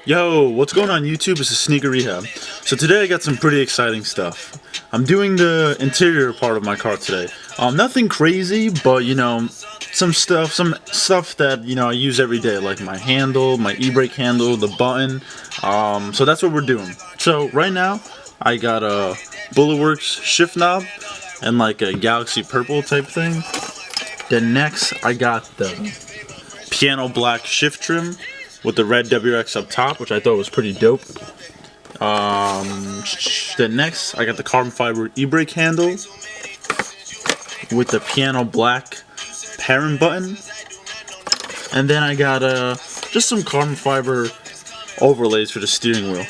Yo, what's going on YouTube? It's a Sneaker Rehab. So today I got some pretty exciting stuff. I'm doing the interior part of my car today. Nothing crazy, but you know, some stuff that I use every day, like my handle, my e-brake handle, the button. So that's what we're doing. So right now I got a Bulletworks shift knob and like a galaxy purple type thing. Then next I got the piano black shift trim with the red WRX up top, which I thought was pretty dope. Then next, I got the carbon fiber e-brake handle with the piano black parent button. And then I got just some carbon fiber overlays for the steering wheel.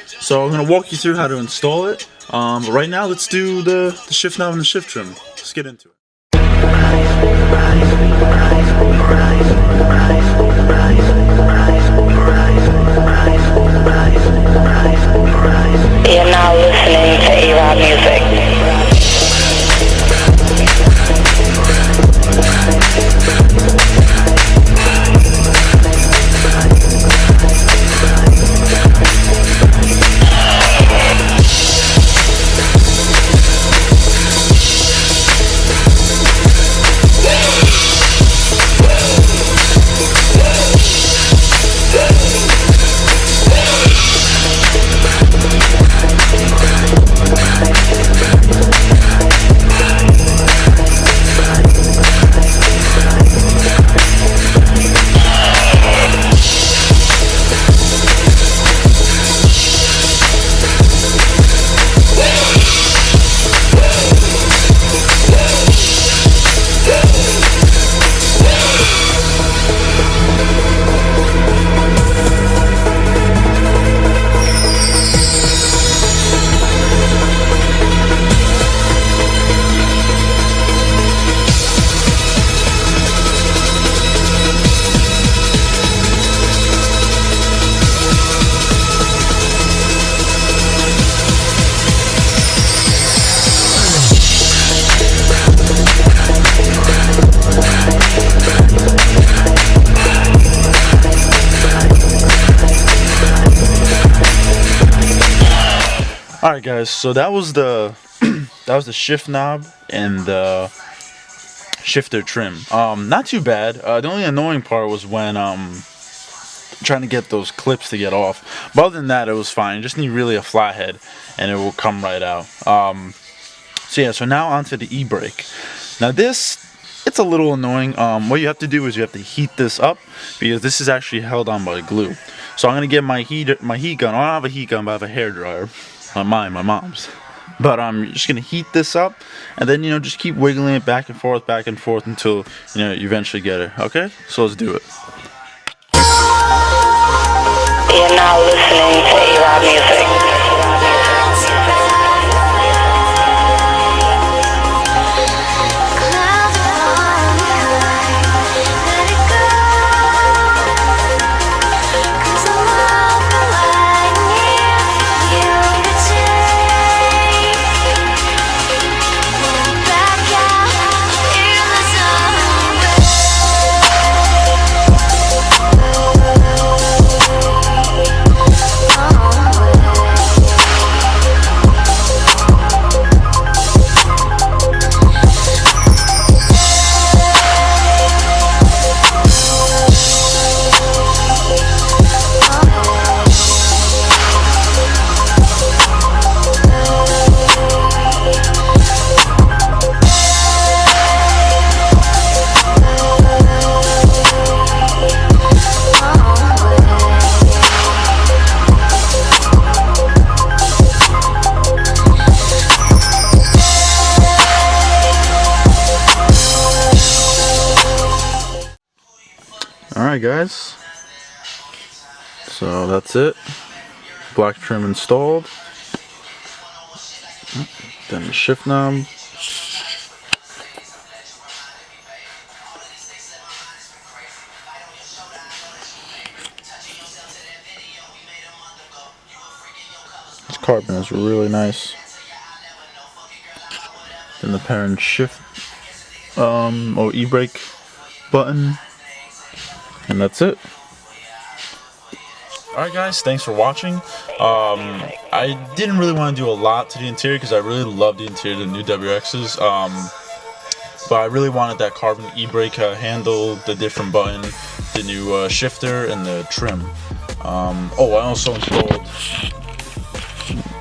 So I'm going to walk you through how to install it. But right now, let's do the shift knob and the shift trim. Let's get into it. You're now listening to A-Rod Music. Alright guys, so that was the shift knob and the shifter trim. Not too bad. The only annoying part was when trying to get those clips to get off. But other than that, it was fine. You just need really a flathead and it will come right out. So yeah, so now onto the e-brake. Now this, it's a little annoying. What you have to do is you have to heat this up because this is actually held on by glue. So I'm gonna get my heat gun. I don't have a heat gun, but I have a hairdryer. My mom's. But I'm just gonna heat this up, and then just keep wiggling it back and forth until you eventually get it. Okay, so let's do it. You're now listening to A-Rod Music. Alright guys, so that's it. Black trim installed. Then the shift knob. This carbon is really nice. Then the parent shift or e-brake button. And that's it. Alright guys, thanks for watching. I didn't really want to do a lot to the interior because I really love the interior of the new WRXs. But I really wanted that carbon e-brake handle, the different button, the new shifter, and the trim. Oh, I also installed,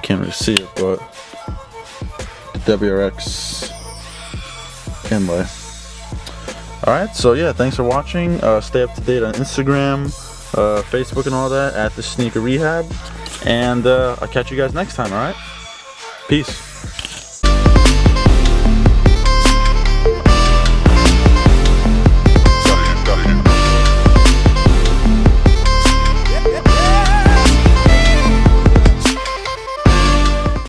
can't really see it, but the WRX inlay. Alright, so yeah, thanks for watching. Stay up to date on Instagram, Facebook, and all that at the Sneaker Rehab. And I'll catch you guys next time, alright? Peace.